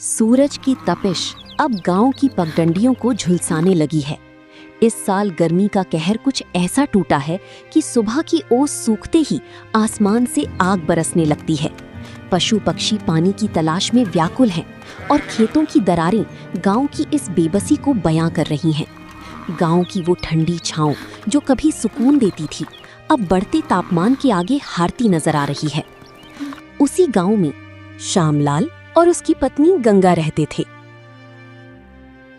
सूरज की तपिश अब गांव की पगडंडियों को झुलसाने लगी है। इस साल गर्मी का कहर कुछ ऐसा टूटा है कि सुबह की ओस सूखते ही आसमान से आग बरसने लगती है। पशु पक्षी पानी की तलाश में व्याकुल हैं और खेतों की दरारें गांव की इस बेबसी को बयां कर रही हैं। गांव की वो ठंडी छांव जो कभी सुकून देती थी, अब बढ़ते तापमान के आगे हारती नजर आ रही है। उसी गांव में श्यामलाल और उसकी पत्नी गंगा रहते थे।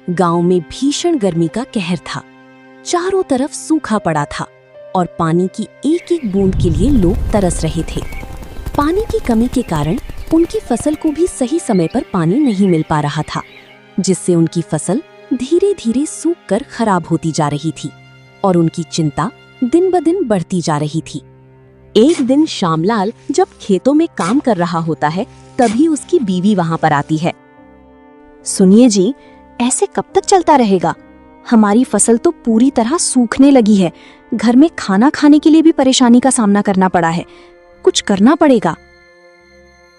गांव में भीषण गर्मी का कहर था। चारों तरफ सूखा पड़ा था और पानी की एक एक बूंद के लिए लोग तरस रहे थे। पानी की कमी के कारण उनकी फसल को भी सही समय पर पानी नहीं मिल पा रहा था, जिससे उनकी फसल धीरे धीरे सूखकर खराब होती जा रही थी और उनकी चिंता दिन ब दिन बढ़ती जा रही थी। एक दिन श्यामलाल जब खेतों में काम कर रहा होता है, तभी उसकी बीवी वहां पर आती है। सुनिए जी, ऐसे कब तक चलता रहेगा? हमारी फसल तो पूरी तरह सूखने लगी है। घर में खाना खाने के लिए भी परेशानी का सामना करना पड़ा है। कुछ करना पड़ेगा।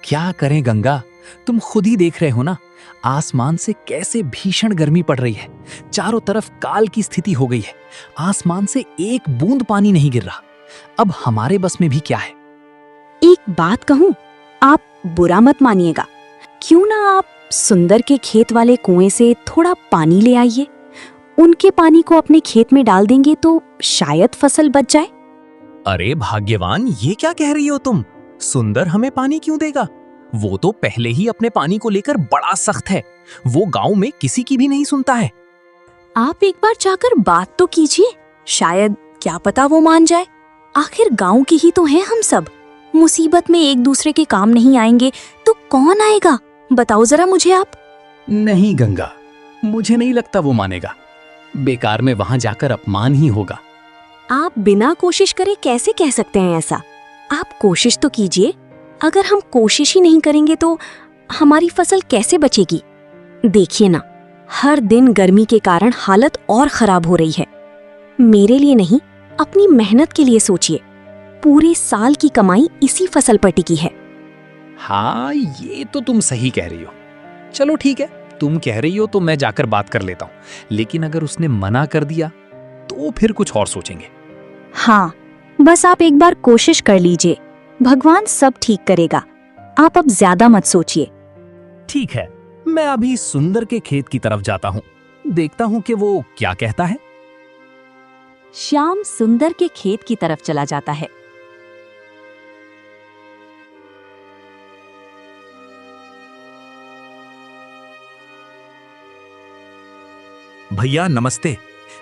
क्या करें गंगा, तुम खुद ही देख रहे हो ना, आसमान से कैसे भीषण गर्मी पड़ रही है। चारों तरफ काल की स्थिति हो गई है। आसमान से एक बूंद पानी नहीं गिर रहा। अब हमारे बस में भी क्या है। एक बात कहूं, आप बुरा मत मानिएगा। क्यों ना आप सुंदर के खेत वाले कुएं से थोड़ा पानी ले आइए। उनके पानी को अपने खेत में डाल देंगे तो शायद फसल बच जाए। अरे भाग्यवान, ये क्या कह रही हो तुम? सुंदर हमें पानी क्यों देगा? वो तो पहले ही अपने पानी को लेकर बड़ा सख्त है। वो गांव में किसी की भी नहीं सुनता है। आप एक बार जाकर बात तो कीजिए, शायद क्या पता वो मान जाए। आखिर गांव के ही तो हैं हम सब। मुसीबत में एक दूसरे के काम नहीं आएंगे तो कौन आएगा? बताओ जरा मुझे आप। नहीं गंगा, मुझे नहीं लगता वो मानेगा। बेकार में वहां जाकर अपमान ही होगा। आप बिना कोशिश करे कैसे कह सकते हैं ऐसा? आप कोशिश तो कीजिए। अगर हम कोशिश ही नहीं करेंगे तो हमारी फसल कैसे बचेगी? देखिए ना, हर दिन गर्मी के कारण हालत और खराब हो रही है। मेरे लिए नहीं, अपनी मेहनत के लिए सोचिए। पूरे साल की कमाई इसी फसल पर टिकी है। हाँ, ये तो तुम सही कह रही हो। चलो ठीक है, तुम कह रही हो तो मैं जाकर बात कर लेता हूँ। लेकिन अगर उसने मना कर दिया तो फिर कुछ और सोचेंगे। हाँ, बस आप एक बार कोशिश कर लीजिए। भगवान सब ठीक करेगा। आप अब ज्यादा मत सोचिए। ठीक है, मैं अभी सुंदर के खेत की तरफ जाता हूँ। देखता हूँ कि वो क्या कहता है। श्याम सुंदर के खेत की तरफ चला जाता है। भैया नमस्ते,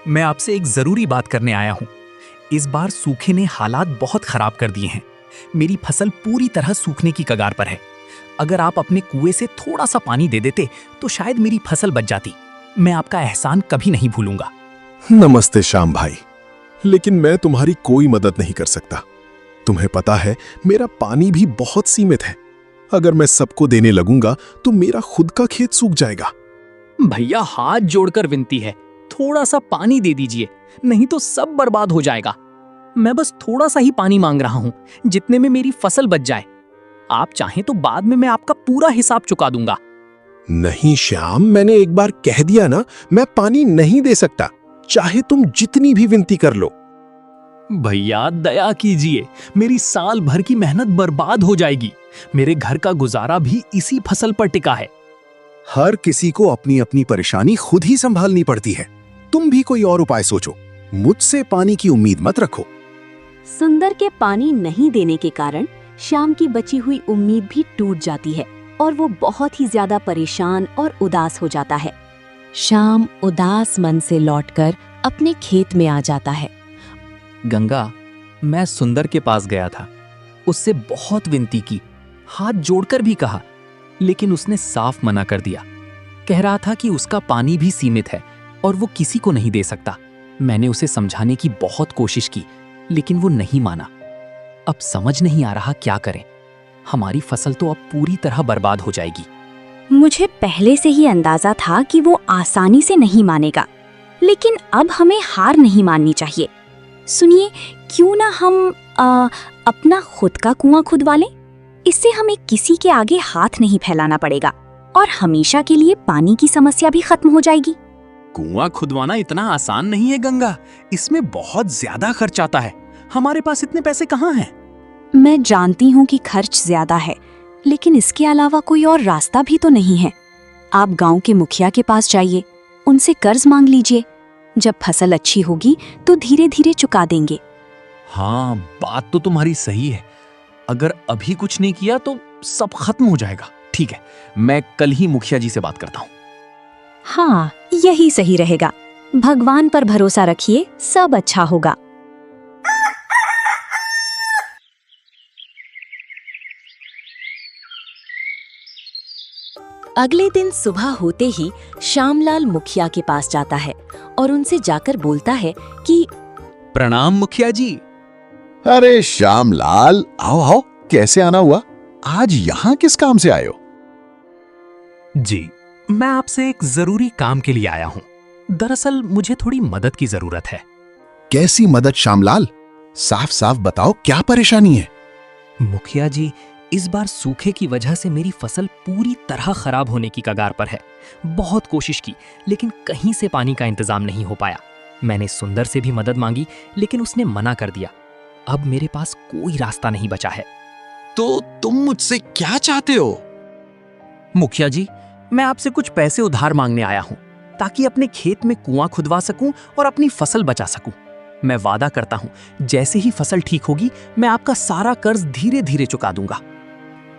मैं आपसे एक जरूरी बात करने आया हूँ। इस बार सूखे ने हालात बहुत खराब कर दिए हैं। मेरी फसल पूरी तरह सूखने की कगार पर है। अगर आप अपने कुएं से थोड़ा सा पानी दे देते तो शायद मेरी फसल बच जाती। मैं आपका एहसान कभी नहीं भूलूंगा। नमस्ते श्याम भाई, लेकिन मैं तुम्हारी कोई मदद नहीं कर सकता। तुम्हें पता है, मेरा पानी भी बहुत सीमित है। अगर मैं सबको देने लगूंगा तो मेरा खुद का खेत सूख जाएगा। भैया हाथ जोड़कर विनती है, थोड़ा सा पानी दे दीजिए, नहीं तो सब बर्बाद हो जाएगा। मैं बस थोड़ा सा ही पानी मांग रहा हूँ, जितने में मेरी फसल बच जाए। आप चाहें तो बाद में मैं आपका पूरा हिसाब चुका दूंगा। नहीं श्याम, मैंने एक बार कह दिया ना, मैं पानी नहीं दे सकता, चाहे तुम जितनी भी विनती कर लो। भैया दया कीजिए, मेरी साल भर की मेहनत बर्बाद हो जाएगी। मेरे घर का गुजारा भी इसी फसल पर टिका है। हर किसी को अपनी अपनी परेशानी खुद ही संभालनी पड़ती है। तुम भी कोई और उपाय सोचो। मुझसे पानी की उम्मीद मत रखो। सुंदर के पानी नहीं देने के कारण श्याम की बची हुई उम्मीद भी टूट जाती है और वो बहुत ही ज्यादा परेशान और उदास हो जाता है। श्याम उदास मन से लौटकर अपने खेत में आ जाता है। गंगा, मैं सुंदर के पास गया था। उससे बहुत विनती की, हाथ जोड़कर भी कहा, लेकिन उसने साफ मना कर दिया। कह रहा था कि उसका पानी भी सीमित है और वो किसी को नहीं दे सकता। मैंने उसे समझाने की बहुत कोशिश की, लेकिन वो नहीं माना। अब समझ नहीं आ रहा क्या करें। हमारी फसल तो अब पूरी तरह बर्बाद हो जाएगी। मुझे पहले से ही अंदाजा था कि वो आसानी से नहीं मानेगा, लेकिन अब हमें हार नहीं माननी चाहिए। सुनिए, क्यों ना हम अपना खुद का कुआं खुदवा लें? इससे हमें किसी के आगे हाथ नहीं फैलाना पड़ेगा। और हमेशा के लिए पानी की समस्या भी खत्म हो जाएगी। कुआं खुदवाना इतना आसान नहीं है गंगा, इसमें बहुत ज्यादा खर्च आता है। हमारे पास इतने पैसे कहाँ हैं? मैं जानती हूँ कि खर्च ज्यादा है, लेकिन इसके अलावा कोई और रास्ता भी तो नहीं है। आप गांव के मुखिया के पास जाइए, उनसे कर्ज मांग लीजिए। जब फसल अच्छी होगी तो धीरे धीरे चुका देंगे। हाँ, बात तो तुम्हारी सही है। अगर अभी कुछ नहीं किया तो सब खत्म हो जाएगा। ठीक है, मैं कल ही मुखिया जी से बात करता हूँ। हाँ, यही सही रहेगा। भगवान पर भरोसा रखिए, सब अच्छा होगा। अगले दिन सुबह होते ही श्यामलाल मुखिया के पास जाता है और उनसे जाकर बोलता है कि प्रणाम मुखिया जी। अरे श्यामलाल, आओ आओ, कैसे आना हुआ? आज यहाँ किस काम से आए हो? जी, मैं आपसे एक जरूरी काम के लिए आया हूँ। दरअसल मुझे थोड़ी मदद की जरूरत है। कैसी मदद श्यामलाल? साफ साफ बताओ, क्या परेशानी है? मुखिया जी, इस बार सूखे की वजह से मेरी फसल पूरी तरह खराब होने की कगार पर है। बहुत कोशिश की, लेकिन कहीं से पानी का इंतजाम नहीं हो पाया। मैंने सुंदर से भी मदद मांगी, लेकिन उसने मना कर दिया। अब मेरे पास कोई रास्ता नहीं बचा है। तो तुम मुझसे क्या चाहते हो? मुखिया जी, मैं आपसे कुछ पैसे उधार मांगने आया हूँ, ताकि अपने खेत में कुआं खुदवा सकूं और अपनी फसल बचा सकूं। मैं वादा करता हूँ, जैसे ही फसल ठीक होगी मैं आपका सारा कर्ज धीरे धीरे चुका दूंगा।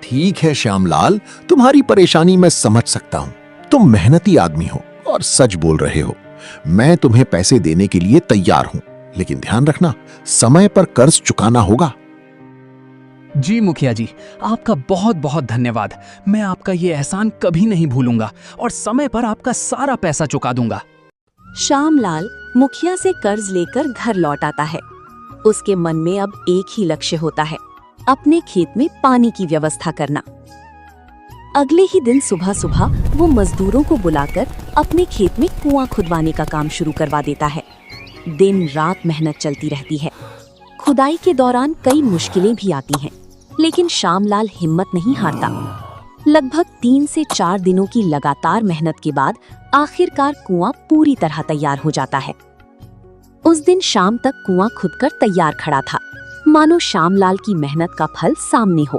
ठीक है श्यामलाल, तुम्हारी परेशानी मैं समझ सकता हूँ। तुम मेहनती आदमी हो और सच बोल रहे हो। मैं तुम्हें पैसे देने के लिए तैयार हूँ, लेकिन ध्यान रखना, समय पर कर्ज चुकाना होगा। जी मुखिया जी, आपका बहुत बहुत धन्यवाद। मैं आपका ये एहसान कभी नहीं भूलूंगा और समय पर आपका सारा पैसा चुका दूंगा। श्यामलाल मुखिया से कर्ज लेकर घर लौट आता है। उसके मन में अब एक ही लक्ष्य होता है, अपने खेत में पानी की व्यवस्था करना। अगले ही दिन सुबह सुबह वो मजदूरों को बुलाकर अपने खेत में कुआं खुदवाने का काम शुरू करवा देता है। दिन रात मेहनत चलती रहती है। खुदाई के दौरान कई मुश्किलें भी आती हैं, लेकिन श्यामलाल हिम्मत नहीं हारता। लगभग 3 से 4 दिनों की लगातार मेहनत के बाद आखिरकार कुआं पूरी तरह तैयार हो जाता है। उस दिन शाम तक कुआं खुदकर तैयार खड़ा था, मानो श्यामलाल की मेहनत का फल सामने हो।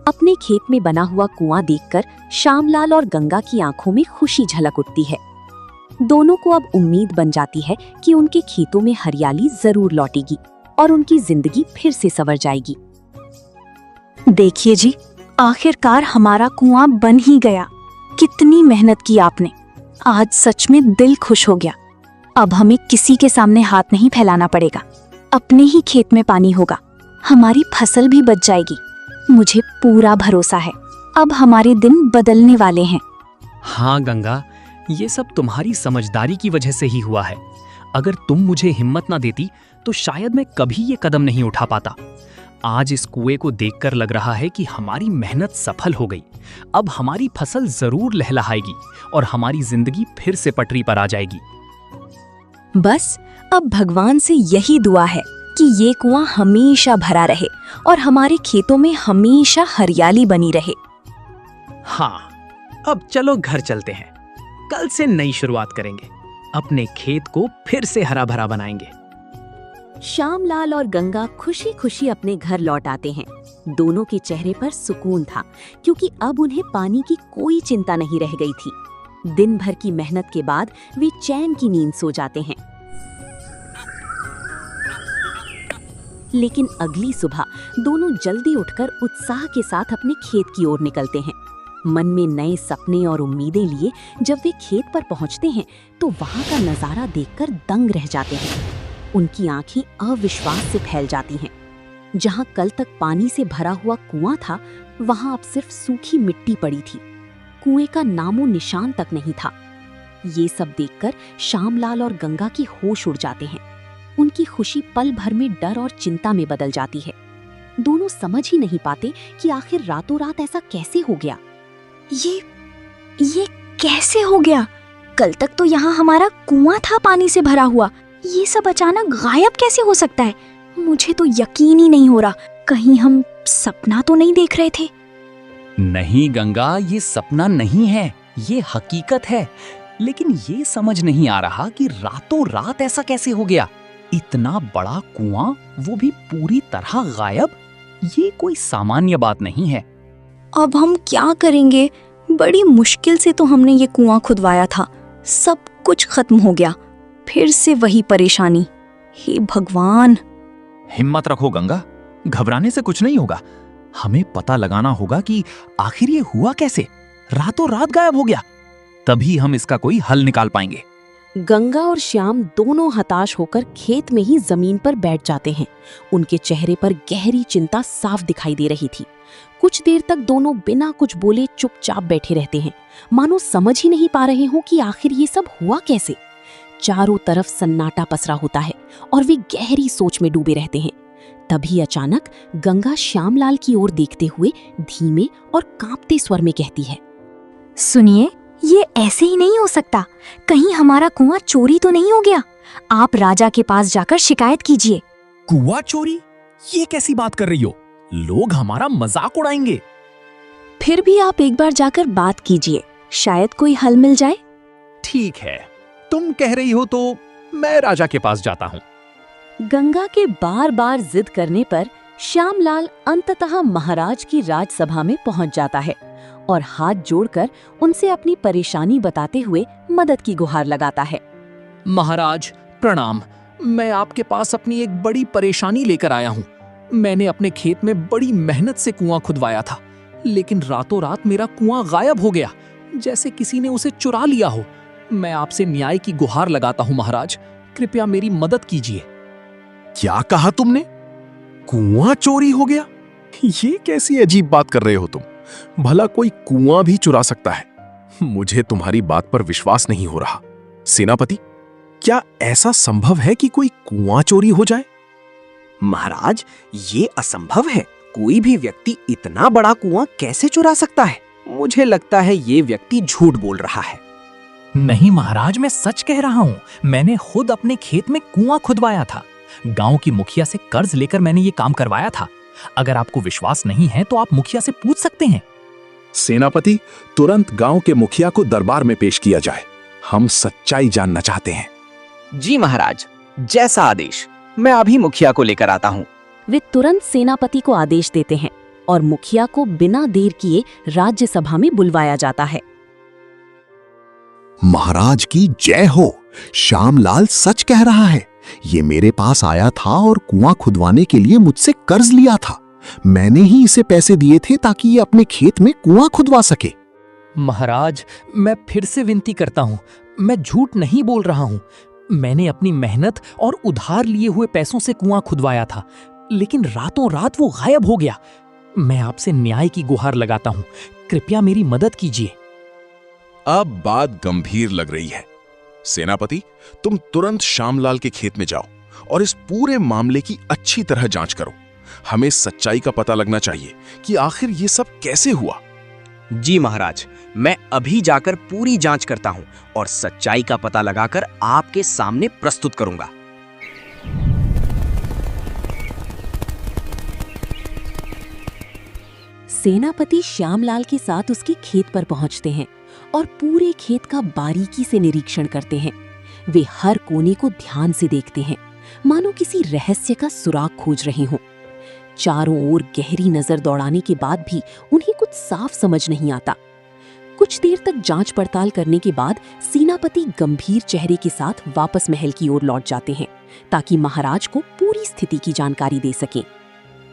अपने खेत में बना हुआ कुआं देखकर श्यामलाल और गंगा की आंखों में खुशी झलक उठती है। दोनों को अब उम्मीद बन जाती है कि उनके खेतों में हरियाली जरूर लौटेगी और उनकी जिंदगी फिर से संवर जाएगी। देखिए जी, आखिरकार हमारा कुआं बन ही गया। कितनी मेहनत की आपने। आज सच में दिल खुश हो गया। अब हमें किसी के सामने हाथ नहीं फैलाना पड़ेगा। अपने ही खेत में पानी होगा, हमारी फसल भी बच जाएगी। मुझे पूरा भरोसा है, अब हमारे दिन बदलने वाले हैं। हाँ गंगा, ये सब तुम्हारी समझदारी की वजह से ही हुआ है। अगर तुम मुझे हिम्मत ना देती तो शायद मैं कभी ये कदम नहीं उठा पाता। आज इस कुएं को देखकर लग रहा है कि हमारी मेहनत सफल हो गई। अब हमारी फसल जरूर लहलहाएगी और हमारी जिंदगी फिर से पटरी पर आ जाएगी। बस अब भगवान से यही दुआ है कि ये कुआं हमेशा भरा रहे और हमारे खेतों में हमेशा हरियाली बनी रहे। हाँ, अब चलो घर चलते हैं। कल से नई शुरुआत करेंगे। अपने खेत को फिर से हरा भरा बनाएंगे। श्यामलाल और गंगा खुशी खुशी अपने घर लौट आते हैं। दोनों के चेहरे पर सुकून था, क्योंकि अब उन्हें पानी की कोई चिंता नहीं रह गई थी। दिन भर की मेहनत के बाद वे चैन की नींद सो जाते हैं। लेकिन अगली सुबह दोनों जल्दी उठकर उत्साह के साथ अपने खेत की ओर निकलते हैं। मन में नए सपने और उम्मीदें लिए जब वे खेत पर पहुंचते हैं तो वहां का नजारा देखकर दंग रह जाते हैं। उनकी आंखें अविश्वास से फैल जाती हैं। जहां कल तक पानी से भरा हुआ कुआं था, वहां अब सिर्फ सूखी मिट्टी पड़ी थी। कुएं का नामो निशान तक नहीं था। ये सब देखकर श्यामलाल और गंगा की होश उड़ जाते हैं। उनकी खुशी पल भर में डर और चिंता में बदल जाती है। दोनों समझ ही नहीं पाते कि आखिर रातों रात ऐसा कैसे हो गया। ये कैसे हो गया? कल तक तो यहाँ हमारा कुआं था पानी से भरा हुआ। ये सब अचानक गायब कैसे हो सकता है? मुझे तो यकीन ही नहीं हो रहा। कहीं हम सपना तो नहीं देख रहे थे? नहीं गंगा, ये सपना नहीं है, ये हकीकत है। लेकिन ये समझ नहीं आ रहा कि रातों रात ऐसा कैसे हो गया। इतना बड़ा कुआं, वो भी पूरी तरह गायब। ये कोई सामान्य बात नहीं है। अब हम क्या करेंगे? बड़ी मुश्किल से तो हमने ये कुआं खुदवाया था, सब कुछ खत्म हो गया। फिर से वही परेशानी। हे भगवान! हिम्मत रखो गंगा, घबराने से कुछ नहीं होगा। हमें पता लगाना होगा कि आखिर ये हुआ कैसे, रातों रात गायब हो गया। तभी हम इसका कोई हल निकाल पाएंगे। गंगा और श्याम दोनों हताश होकर खेत में ही जमीन पर बैठ जाते हैं। उनके चेहरे पर गहरी चिंता साफ दिखाई दे रही थी। कुछ देर तक दोनों बिना कुछ बोले चुपचाप बैठे रहते हैं, मानो समझ ही नहीं पा रहे हों कि आखिर ये सब हुआ कैसे। चारों तरफ सन्नाटा पसरा होता है और वे गहरी सोच में डूबे रहते हैं। तभी अचानक गंगा श्यामलाल की ओर देखते हुए धीमे और कांपते स्वर में कहती है, सुनिए, ये ऐसे ही नहीं हो सकता। कहीं हमारा कुआं चोरी तो नहीं हो गया? आप राजा के पास जाकर शिकायत कीजिए। कुआं चोरी? ये कैसी बात कर रही हो? लोग हमारा मजाक उड़ाएंगे। फिर भी आप एक बार जाकर बात कीजिए, शायद कोई हल मिल जाए। ठीक है, तुम कह रही हो तो मैं राजा के पास जाता हूँ। गंगा के बार बार जिद करने पर श्यामलाल अंततः महाराज की राजसभा में पहुंच जाता है और हाथ जोड़कर उनसे अपनी परेशानी बताते हुए मदद की गुहार लगाता है। महाराज प्रणाम, मैं आपके पास अपनी एक बड़ी परेशानी लेकर आया हूँ। मैंने अपने खेत में बड़ी मेहनत से कुआं खुदवाया था, लेकिन रातों रात मेरा कुआं गायब हो गया, जैसे किसी ने उसे चुरा लिया हो। मैं आपसे न्याय की गुहार लगाता हूँ महाराज, कृपया मेरी मदद कीजिए। क्या कहा तुमने? कुआं चोरी हो गया? ये कैसी अजीब बात कर रहे हो तुम? भला कोई कुआं भी चुरा सकता है? मुझे तुम्हारी बात पर विश्वास नहीं हो रहा। सेनापति, क्या ऐसा संभव है कि कोई कुआं चोरी हो जाए? महाराज, ये असंभव है। कोई भी व्यक्ति इतना बड़ा कुआं कैसे चुरा सकता है? मुझे लगता है ये व्यक्ति झूठ बोल रहा है। नहीं महाराज, मैं सच कह रहा हूँ। मैंने खुद अपने खेत में कुआं खुदवाया था। गांव की मुखिया से कर्ज लेकर मैंने ये काम करवाया था। अगर आपको विश्वास नहीं है तो आप मुखिया से पूछ सकते हैं। सेनापति, तुरंत गांव के मुखिया को दरबार में पेश किया जाए। हम सच्चाई जानना चाहते हैं। जी महाराज, जैसा आदेश। मैं अभी मुखिया को लेकर आता हूँ। वे तुरंत सेनापति को आदेश देते हैं और मुखिया को बिना देर किए राज्यसभा में बुलवाया जाता है। महाराज की जय हो। श्यामलाल सच कह रहा है। ये मेरे पास आया था और कुआं खुदवाने के लिए मुझसे कर्ज लिया था। मैंने ही इसे पैसे दिए थे ताकि ये अपने खेत में कुआं खुदवा सके। महाराज, मैं फिर से विनती करता हूँ, मैं झूठ नहीं बोल रहा हूँ। मैंने अपनी मेहनत और उधार लिए हुए पैसों से कुआं खुदवाया था, लेकिन रातों रात वो गायब हो गया। मैं आपसे न्याय की गुहार लगाता हूँ, कृपया मेरी मदद कीजिए। अब बात गंभीर लग रही है। सेनापति, तुम तुरंत श्यामलाल के खेत में जाओ और इस पूरे मामले की अच्छी तरह जांच करो। हमें सच्चाई का पता लगना चाहिए कि आखिर ये सब कैसे हुआ। जी महाराज, मैं अभी जाकर पूरी जांच करता हूँ और सच्चाई का पता लगाकर आपके सामने प्रस्तुत करूंगा। सेनापति श्यामलाल के साथ उसके खेत पर पहुंचते हैं और पूरे खेत का बारीकी से निरीक्षण करते हैं। वे हर कोने को ध्यान से देखते हैं, मानो किसी रहस्य का सुराग खोज रहे हों। चारों ओर गहरी नजर दौड़ाने के बाद भी उन्हें कुछ साफ समझ नहीं आता। कुछ देर तक जांच पड़ताल करने के बाद सेनापति गंभीर चेहरे के साथ वापस महल की ओर लौट जाते हैं ताकि महाराज को पूरी स्थिति की जानकारी दे सकें।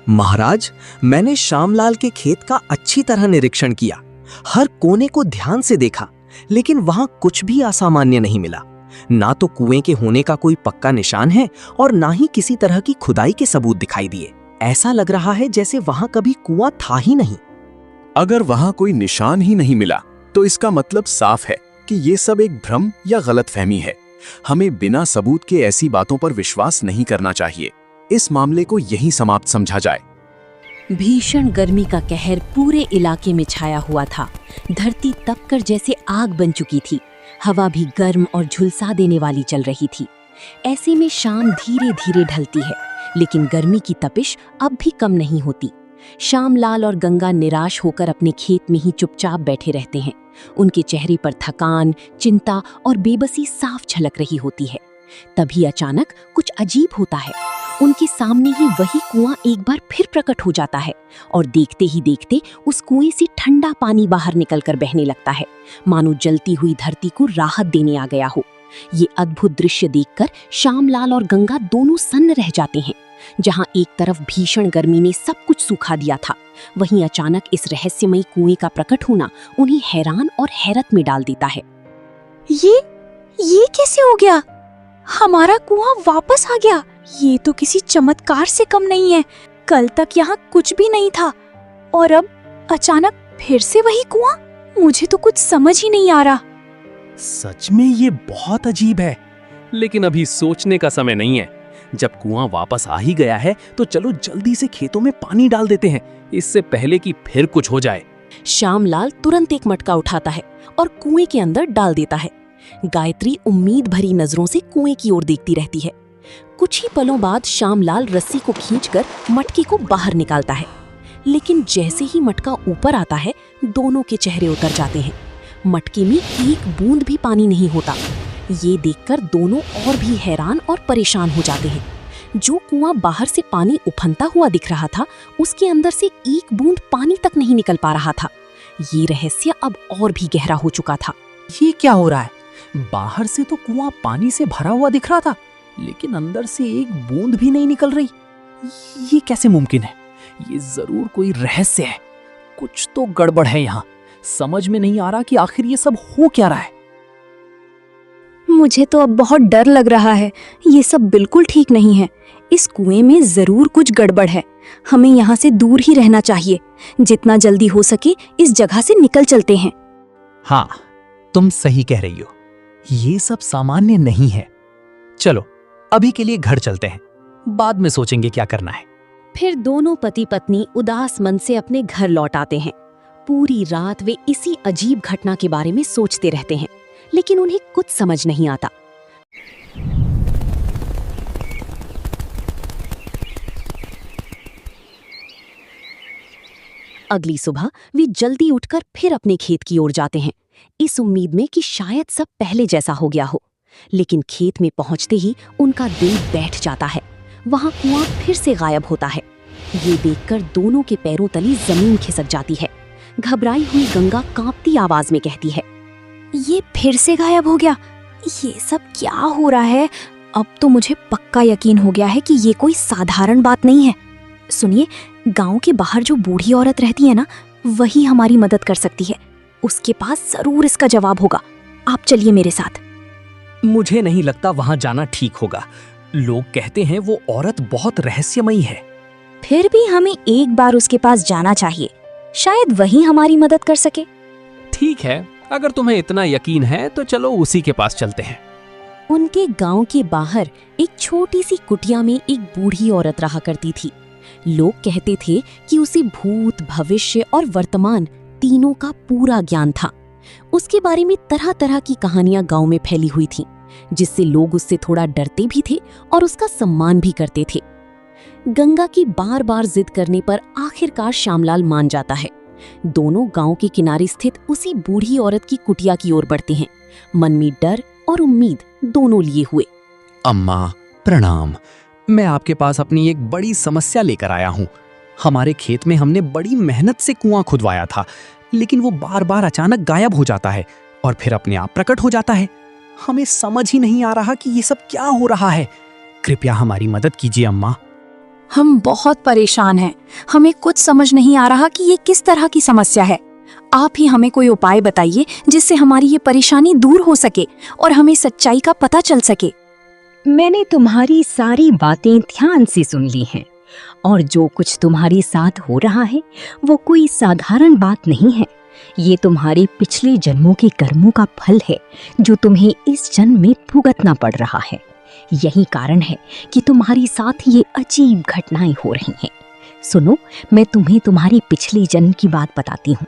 महाराज, मैंने श्यामलाल के खेत का अच्छी तरह निरीक्षण किया, हर कोने को ध्यान से देखा, लेकिन वहां कुछ भी असामान्य नहीं मिला। ना तो कुएं के होने का कोई पक्का निशान है और ना ही किसी तरह की खुदाई के सबूत दिखाई दिए। ऐसा लग रहा है जैसे वहां कभी कुआं था ही नहीं। अगर वहां कोई निशान ही नहीं मिला तो इसका मतलब साफ है कि ये सब एक भ्रम या गलतफहमी है। हमें बिना सबूत के ऐसी बातों पर विश्वास नहीं करना चाहिए। इस मामले को यहीं समाप्त समझा जाए। भीषण गर्मी का कहर पूरे इलाके में छाया हुआ था। धरती तपकर जैसे आग बन चुकी थी। हवा भी गर्म और झुलसा देने वाली चल रही थी। ऐसे में शाम धीरे धीरे ढलती है, लेकिन गर्मी की तपिश अब भी कम नहीं होती। श्यामलाल और गंगा निराश होकर अपने खेत में ही चुपचाप बैठे रहते हैं। उनके चेहरे पर थकान, चिंता और बेबसी साफ झलक रही होती है। तभी अचानक कुछ अजीब होता है। उनके सामने ही वही कुआं एक बार फिर प्रकट हो जाता है और देखते ही देखते उस कुएं से ठंडा पानी बाहर निकलकर बहने लगता है, मानो जलती हुई धरती को राहत देने आ गया हो। ये अद्भुत दृश्य देखकर श्यामलाल और गंगा दोनों सन्न रह जाते हैं। जहां एक तरफ भीषण गर्मी ने सब कुछ सूखा दिया था, वहीं अचानक इस रहस्यमयी कुएं का प्रकट होना उन्हें हैरान और हैरत में डाल देता है। ये कैसे हो गया? हमारा कुआं वापस आ गया। ये तो किसी चमत्कार से कम नहीं है। कल तक यहाँ कुछ भी नहीं था और अब अचानक फिर से वही कुआं। मुझे तो कुछ समझ ही नहीं आ रहा। सच में ये बहुत अजीब है, लेकिन अभी सोचने का समय नहीं है। जब कुआं वापस आ ही गया है तो चलो जल्दी से खेतों में पानी डाल देते हैं, इससे पहले कि फिर कुछ हो जाए। श्यामलाल तुरंत एक मटका उठाता है और कुएं के अंदर डाल देता है। गायत्री उम्मीद भरी नजरों से कुएं की ओर देखती रहती है। कुछ ही पलों बाद श्यामलाल रस्सी को खींचकर मटके को बाहर निकालता है, लेकिन जैसे ही मटका ऊपर आता है, दोनों के चेहरे उतर जाते हैं। मटके में एक बूंद भी पानी नहीं होता। ये देखकर दोनों और भी हैरान और परेशान हो जाते हैं। जो कुआं बाहर से पानी उफनता हुआ दिख रहा था, उसके अंदर से एक बूंद पानी तक नहीं निकल पा रहा था। ये रहस्य अब और भी गहरा हो चुका था। ये क्या हो रहा है? बाहर से तो कुआं पानी से भरा हुआ दिख रहा था, लेकिन अंदर से एक बूंद भी नहीं निकल रही। ये कैसे मुमकिन है? ये जरूर कोई रहस्य है। कुछ तो गड़बड़ है यहाँ। समझ में नहीं आ रहा कि आखिर ये सब हो क्या रहा है। मुझे तो अब बहुत डर लग रहा है। ये सब बिल्कुल ठीक नहीं है। इस कुएं में जरूर कुछ गड़बड़ है। हमें यहाँ से दूर ही रहना चाहिए। जितना जल्दी हो सके इस जगह से निकल चलते हैं। हाँ, तुम सही कह रही हो। ये सब सामान्य नहीं है। चलो अभी के लिए घर चलते हैं, बाद में सोचेंगे क्या करना है। फिर दोनों पति पत्नी उदास मन से अपने घर लौट आते हैं। पूरी रात वे इसी अजीब घटना के बारे में सोचते रहते हैं, लेकिन उन्हें कुछ समझ नहीं आता। अगली सुबह वे जल्दी उठकर फिर अपने खेत की ओर जाते हैं, इस उम्मीद में कि शायद सब पहले जैसा हो गया हो। लेकिन खेत में पहुंचते ही उनका दिल बैठ जाता है। वहां कुआं फिर से गायब होता है। ये देखकर दोनों के पैरों तले जमीन खिसक जाती है। घबराई हुई गंगा कांपती आवाज में कहती है, ये फिर से गायब हो गया। ये सब क्या हो रहा है? अब तो मुझे पक्का यकीन हो गया है कि ये कोई साधारण बात नहीं है। सुनिए, गांव के बाहर जो बूढ़ी औरत रहती है ना, वही हमारी मदद कर सकती है। उसके पास जरूर इसका जवाब होगा। आप चलिए मेरे साथ। मुझे नहीं लगता वहां जाना ठीक होगा। लोग कहते हैं वो औरत बहुत रहस्यमयी है। फिर भी हमें एक बार उसके पास जाना चाहिए। शायद वही हमारी मदद कर सके। ठीक है, अगर तुम्हें इतना यकीन है तो चलो उसी के पास चलते हैं। उनके गांव के बाहर एक छोटी सी कुटिया में एक बूढ़ी औरत रहा करती थी। लोग कहते थे कि उसे भूत, भविष्य और वर्तमान तीनों का पूरा ज्ञान था। उसके बारे में तरह तरह की कहानियां गांव में फैली हुई थीं, जिससे लोग उससे थोड़ा डरते भी थे और उसका सम्मान भी करते थे। गंगा की बार बार जिद करने पर आखिरकार श्यामलाल मान जाता है। दोनों गांव के किनारे स्थित उसी बूढ़ी औरत की कुटिया की ओर बढ़ते हैं, मन में डर और उम्मीद दोनों लिए हुए। अम्मा प्रणाम, मैं आपके पास अपनी एक बड़ी समस्या लेकर आया हूँ। हमारे खेत में हमने बड़ी मेहनत से कुआं खुदवाया था, लेकिन वो बार बार अचानक गायब हो जाता है और फिर अपने आप प्रकट हो जाता है। हमें समझ ही नहीं आ रहा कि ये सब क्या हो रहा है। कृपया हमारी मदद कीजिए अम्मा। हम बहुत परेशान हैं। हमें कुछ समझ नहीं आ रहा कि ये किस तरह की समस्या है। आप ही हमें कोई उपाय बताइए जिससे हमारी ये परेशानी दूर हो सके और हमें सच्चाई का पता चल सके। मैंने तुम्हारी सारी बातें ध्यान से सुन ली हैं और जो कुछ तुम्हारे साथ हो रहा है वो कोई साधारण बात नहीं है। ये तुम्हारे पिछले जन्मों के कर्मों का फल है जो तुम्हें इस जन्म में भुगतना पड़ रहा है। यही कारण है कि तुम्हारे साथ ये अजीब घटनाएं हो रही हैं। सुनो, मैं तुम्हें तुम्हारे पिछले जन्म की बात बताती हूँ।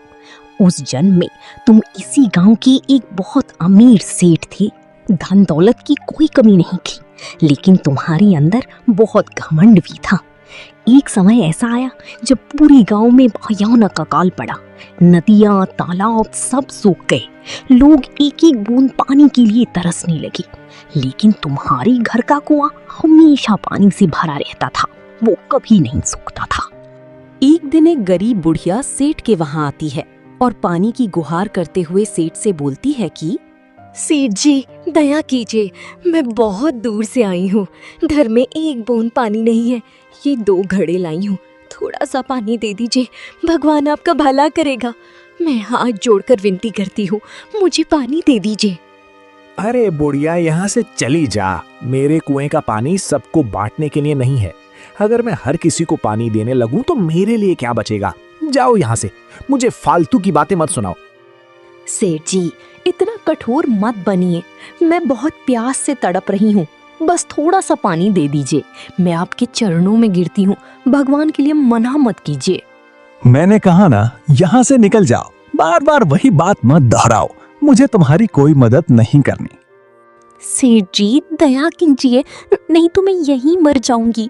उस जन्म में तुम इसी गांव के एक बहुत अमीर सेठ थे। धन दौलत की कोई कमी नहीं थी, लेकिन तुम्हारे अंदर बहुत घमंड भी था। एक समय ऐसा आया जब पूरी गांव में भयानक अकाल पड़ा। नदियां, तालाब सब सूख गए। लोग एक एक बूंद पानी के लिए तरसने लगे। लेकिन तुम्हारे घर का कुआं हमेशा पानी से भरा रहता था, वो कभी नहीं सूखता था। एक दिन एक गरीब बुढ़िया सेठ के वहां आती है और पानी की गुहार करते हुए सेठ से बोलती है कि सेठ जी, दया कीजिए, मैं बहुत दूर से आई हूँ। घर में एक बूंद पानी नहीं है। ये 2 घड़े लाई हूँ, थोड़ा सा पानी दे दीजिए, भगवान आपका भला करेगा। मैं हाथ जोड़कर विनती करती हूँ, मुझे पानी दे दीजिए। अरे बुढ़िया, यहाँ से चली जा। मेरे कुएं का पानी सबको बांटने के लिए नहीं है। अगर मैं हर किसी को पानी देने लगूं तो मेरे लिए क्या बचेगा। जाओ यहाँ से, मुझे फालतू की बातें मत सुनाओ। सेठ जी, इतना कठोर मत बनिए। मैं बहुत प्यास से तड़प रही हूँ, बस थोड़ा सा पानी दे दीजिए। मैं आपके चरणों में गिरती हूँ, भगवान के लिए मना मत कीजिए। मैंने कहा ना, यहाँ से निकल जाओ। बार बार वही बात मत दोहराओ। मुझे तुम्हारी कोई मदद नहीं करनी। सेठ जी, दया कीजिए, नहीं तो मैं यहीं मर जाऊंगी।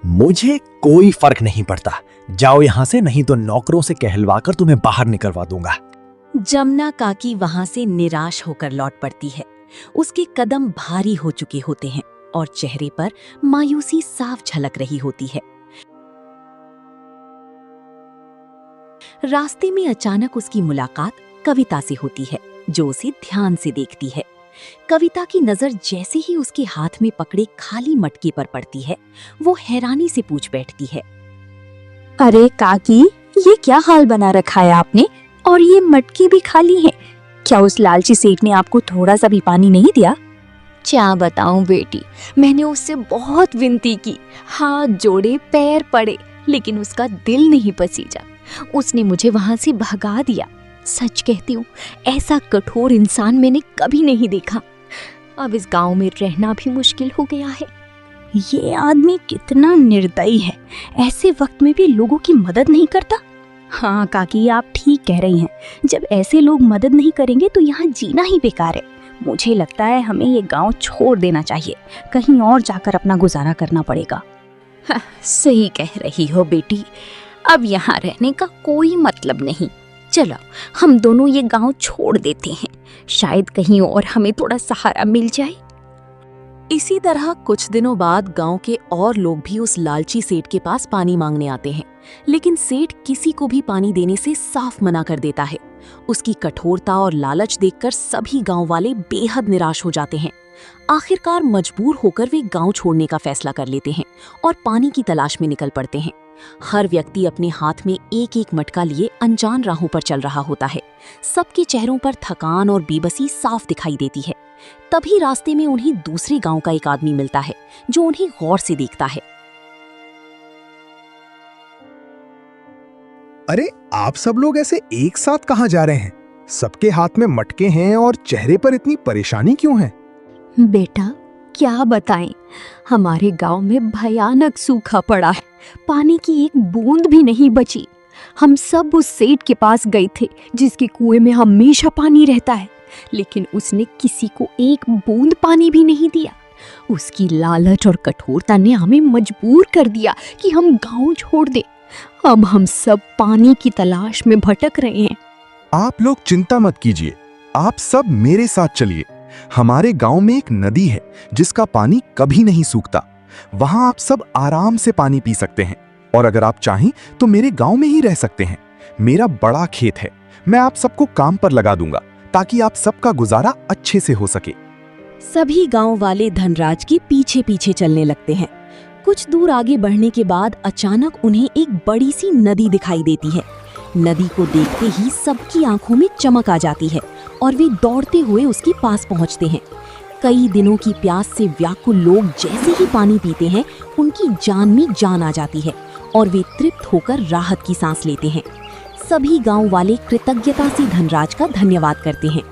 मुझे कोई फर्क नहीं पड़ता। जाओ यहाँ से, नहीं तो नौकरों से कहलवाकर तुम्हें बाहर निकलवा दूंगा। जमुना काकी वहां से निराश होकर लौट पड़ती है। उसके कदम भारी हो चुके होते हैं और चेहरे पर मायूसी साफ झलक रही होती है। रास्ते में अचानक उसकी मुलाकात कविता से होती है, जो उसे ध्यान से देखती है। कविता की नजर जैसे ही उसके हाथ में पकड़े खाली मटके पर पड़ती है, वो हैरानी से पूछ बैठती है, अरे काकी, ये क्या हाल बना रखा है आपने? और ये मटकी भी खाली है। क्या उस लालची सेठ ने आपको थोड़ा सा भी पानी नहीं दिया? क्या बताऊं बेटी, मैंने उससे बहुत विनती की, हाथ जोड़े, पैर पड़े, लेकिन उसका दिल नहीं पसीजा। उसने मुझे वहां से भगा दिया। सच कहती हूँ, ऐसा कठोर इंसान मैंने कभी नहीं देखा। अब इस गांव में रहना भी मुश्किल हो गया है। ये आदमी कितना निर्दयी है, ऐसे वक्त में भी लोगों की मदद नहीं करता। हाँ काकी, आप ठीक कह रही हैं। जब ऐसे लोग मदद नहीं करेंगे तो यहाँ जीना ही बेकार है। मुझे लगता है हमें ये गांव छोड़ देना चाहिए, कहीं और जाकर अपना गुजारा करना पड़ेगा। हाँ, सही कह रही हो बेटी, अब यहाँ रहने का कोई मतलब नहीं। चलो, हम दोनों ये गांव छोड़ देते हैं, शायद कहीं और हमें थोड़ा सहारा मिल जाए। इसी तरह कुछ दिनों बाद गांव के और लोग भी उस लालची सेठ के पास पानी मांगने आते हैं, लेकिन सेठ किसी को भी पानी देने से साफ मना कर देता है। उसकी कठोरता और लालच देखकर सभी गांव वाले बेहद निराश हो जाते हैं। आखिरकार मजबूर होकर वे गांव छोड़ने का फैसला कर लेते हैं और पानी की तलाश में निकल पड़ते हैं। हर व्यक्ति अपने हाथ में एक एक मटका लिए अनजान राहों पर चल रहा होता है। सबके चेहरों पर थकान और बेबसी साफ दिखाई देती है। तभी रास्ते में उन्हें दूसरे गांव का एक आदमी मिलता है, जो उन्हें गौर से देखता है। अरे, आप सब लोग ऐसे एक साथ कहाँ जा रहे हैं? सबके हाथ में मटके हैं और चेहरे पर इतनी परेशानी क्यों है? बेटा, क्या बताएं, हमारे गांव में भयानक सूखा पड़ा है। पानी की एक बूंद भी नहीं बची। हम सब उस सेठ के पास गए थे, जिसके कुएं में हमेशा पानी रहता है, लेकिन उसने किसी को एक बूंद पानी भी नहीं दिया। उसकी लालच और कठोरता ने हमें मजबूर कर दिया कि हम गांव छोड़ दें। अब हम सब पानी की तलाश में भटक रहे हैं। आप लोग चिंता मत कीजिए, आप सब मेरे साथ चलिए। हमारे गांव में एक नदी है जिसका पानी कभी नहीं सूखता। वहां आप सब आराम से पानी पी सकते हैं, और अगर आप चाहें तो मेरे गांव में ही रह सकते हैं। मेरा बड़ा खेत है, मैं आप सबको काम पर लगा दूंगा ताकि आप सबका गुजारा अच्छे से हो सके। सभी गांव वाले धनराज के पीछे पीछे चलने लगते हैं। कुछ दूर आगे बढ़ने के बाद अचानक उन्हें एक बड़ी सी नदी दिखाई देती है। नदी को देखते ही सबकी आंखों में चमक आ जाती है और वे दौड़ते हुए उसके पास पहुंचते हैं। कई दिनों की प्यास से व्याकुल लोग जैसे ही पानी पीते हैं, उनकी जान में जान आ जाती है और वे तृप्त होकर राहत की सांस लेते हैं। सभी गांव वाले कृतज्ञता से धनराज का धन्यवाद करते हैं।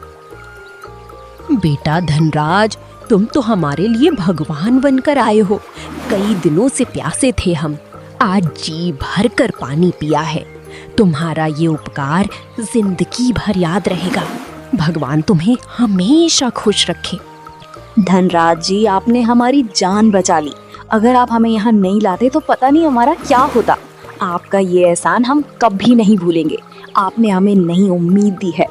बेटा धनराज, तुम तो हमारे लिए भगवान बनकर आए हो। कई दिनों से प्यासे थे हम, आज जी भर कर पानी पिया है। तुम्हारा ये उपकार जिंदगी भर याद रहेगा। भगवान तुम्हें हमेशा खुश रखे। धनराज जी, आपने हमारी जान बचा ली। अगर आप हमें यहाँ नहीं लाते तो पता नहीं हमारा क्या होता। आपका ये एहसान हम कभी नहीं भूलेंगे। आपने हमें नई उम्मीद दी है।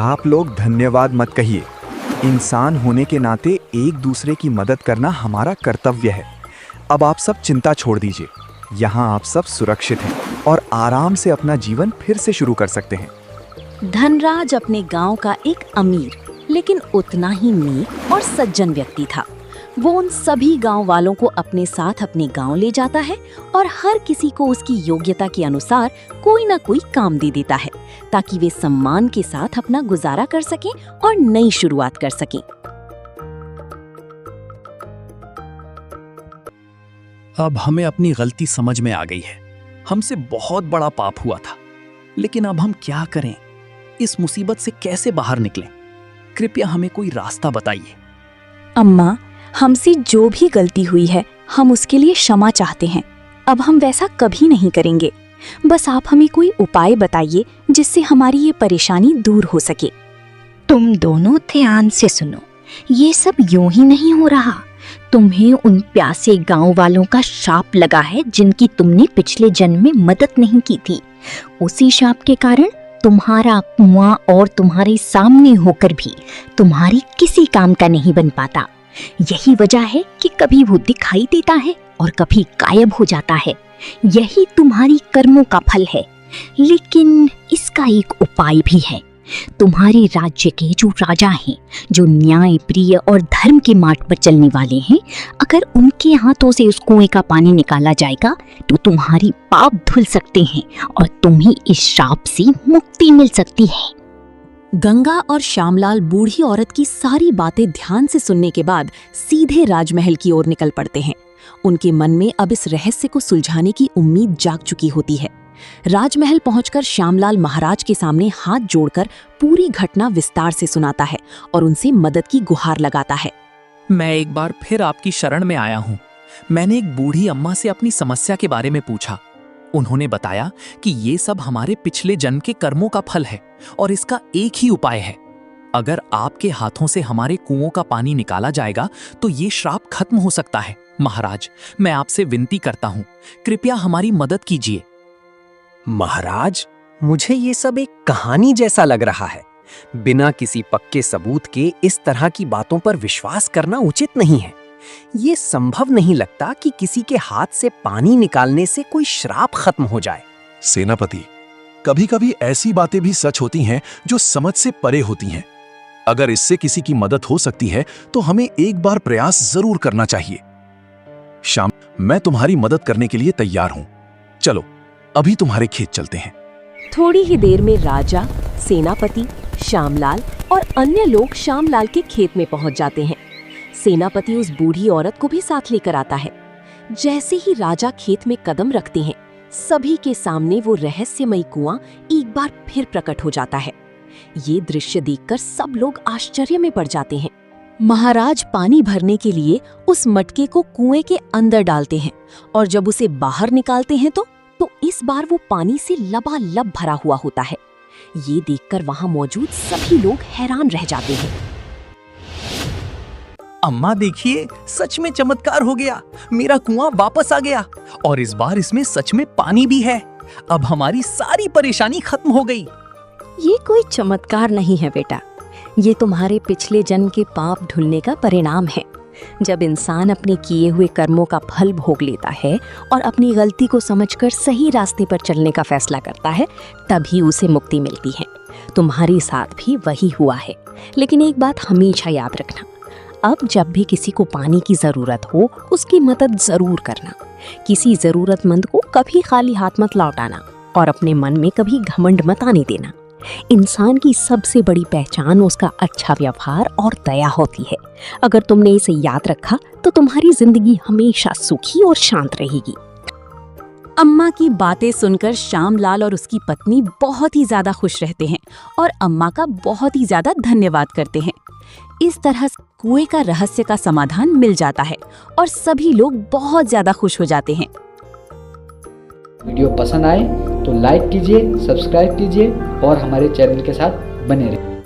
आप लोग धन्यवाद मत कहिए। इंसान होने के नाते एक दूसरे की मदद करना हमारा कर्तव्य है। अब आप सब चिंता छोड़ दीजिए। यहाँ आप सब सुरक्षित हैं और आराम से अपना जीवन फिर से शुरू कर सकते हैं। धनराज अपने गांव का एक अमीर लेकिन उतना ही नेक और सज्जन व्यक्ति था। वो उन सभी गांव वालों को अपने साथ अपने गांव ले जाता है और हर किसी को उसकी योग्यता के अनुसार कोई ना कोई काम दे देता है ताकि वे सम्मान के साथ अपना गुजारा कर सकें और नई शुरुआत कर सकें। अब हमें अपनी गलती समझ में आ गई है। हमसे बहुत बड़ा पाप हुआ था, लेकिन अब हम क्या करें? इस मुसीबत से कैसे बाहर निकलें? कृपया हमें कोई रास्ता बताइए। अम्मा, हमसे जो भी गलती हुई है हम उसके लिए क्षमा चाहते हैं। अब हम वैसा कभी नहीं करेंगे। बस आप हमें कोई उपाय बताइए जिससे हमारी ये परेशानी दूर हो सके। तुम दोनों ध्यान से सुनो, ये सब यूं ही नहीं हो रहा। तुम्हें उन प्यासे गांव वालों का शाप लगा है जिनकी तुमने पिछले जन्म में मदद नहीं की थी। उसी शाप के कारण तुम्हारा कुआं और तुम्हारे सामने होकर भी तुम्हारी किसी काम का नहीं बन पाता। यही वजह है कि कभी वो दिखाई देता है और कभी गायब हो जाता है। यही तुम्हारी कर्मों का फल है। लेकिन इसका एक उपाय भी है। तुम्हारे राज्य के जो राजा हैं, जो न्याय प्रिय और धर्म के मार्ग पर चलने वाले हैं, अगर उनके हाथों से उस कुएं का पानी निकाला जाएगा तो तुम्हारी पाप धुल सकते हैं और तुम्हें इस शाप से मुक्ति मिल सकती है। गंगा और श्यामलाल बूढ़ी औरत की सारी बातें ध्यान से सुनने के बाद सीधे राजमहल की ओर निकल पड़ते हैं। उनके मन में अब इस रहस्य को सुलझाने की उम्मीद जाग चुकी होती है। राजमहल पहुंचकर श्यामलाल महाराज के सामने हाथ जोड़कर पूरी घटना विस्तार से सुनाता है और उनसे मदद की गुहार लगाता है। मैं एक बार फिर आपकी शरण में आया हूँ। मैंने एक बूढ़ी अम्मा से अपनी समस्या के बारे में पूछा। उन्होंने बताया कि ये सब हमारे पिछले जन्म के कर्मों का फल है और इसका एक ही उपाय है। अगर आपके हाथों से हमारे कुओं का पानी निकाला जाएगा तो ये श्राप खत्म हो सकता है। महाराज, मैं आपसे विनती करता हूँ, कृपया हमारी मदद कीजिए। महाराज, मुझे ये सब एक कहानी जैसा लग रहा है। बिना किसी पक्के सबूत के इस तरह की बातों पर विश्वास करना उचित नहीं है। ये संभव नहीं लगता कि किसी के हाथ से पानी निकालने से कोई श्राप खत्म हो जाए। सेनापति, कभी कभी ऐसी बातें भी सच होती हैं जो समझ से परे होती हैं। अगर इससे किसी की मदद हो सकती है तो हमें एक बार प्रयास जरूर करना चाहिए। श्याम, मैं तुम्हारी मदद करने के लिए तैयार हूं। चलो अभी तुम्हारे खेत चलते हैं। थोड़ी ही देर में राजा, सेनापति, श्यामलाल और अन्य लोग श्यामलाल के खेत में पहुंच जाते हैं। सेनापति उस बूढ़ी औरत को भी साथ लेकर आता है। जैसे ही राजा खेत में कदम रखते हैं, सभी के सामने वो रहस्यमयी कुआं एक बार फिर प्रकट हो जाता है। ये दृश्य देखकर सब लोग आश्चर्य में पड़ जाते हैं। महाराज पानी भरने के लिए उस मटके को कुएं के अंदर डालते हैं और जब उसे बाहर निकालते हैं तो इस बार वो पानी से लबालब भरा हुआ होता है। ये देखकर वहां मौजूद सभी लोग हैरान रह जाते हैं। अम्मा देखिए, सच में चमत्कार हो गया। मेरा कुआं वापस आ गया और इस बार इसमें सच में पानी भी है। अब हमारी सारी परेशानी खत्म हो गई। ये कोई चमत्कार नहीं है बेटा, ये तुम्हारे पिछले जन्म के पाप धुलने का परिणाम है। जब इंसान अपने किए हुए कर्मों का फल भोग लेता है और अपनी गलती को समझकर सही रास्ते पर चलने का फैसला करता है, तभी उसे मुक्ति मिलती है। तुम्हारे साथ भी वही हुआ है। लेकिन एक बात हमेशा याद रखना, अब जब भी किसी को पानी की ज़रूरत हो, उसकी मदद ज़रूर करना। किसी ज़रूरतमंद को कभी खाली हाथ मत लौटाना और अपने मन में कभी घमंड मत आने देना। इंसान की सबसे बड़ी पहचान उसका अच्छा व्यवहार और दया होती है। अगर तुमने इसे याद रखा तो तुम्हारी जिंदगी हमेशा सुखी और शांत रहेगी। अम्मा की बातें सुनकर श्यामलाल और उसकी पत्नी बहुत ही ज्यादा खुश रहते हैं और अम्मा का बहुत ही ज्यादा धन्यवाद करते हैं। इस तरह कुएं का रहस्य का समाधान मिल जाता है और सभी लोग बहुत ज्यादा खुश हो जाते हैं। वीडियो पसंद आए तो लाइक कीजिए, सब्सक्राइब कीजिए और हमारे चैनल के साथ बने रहिए।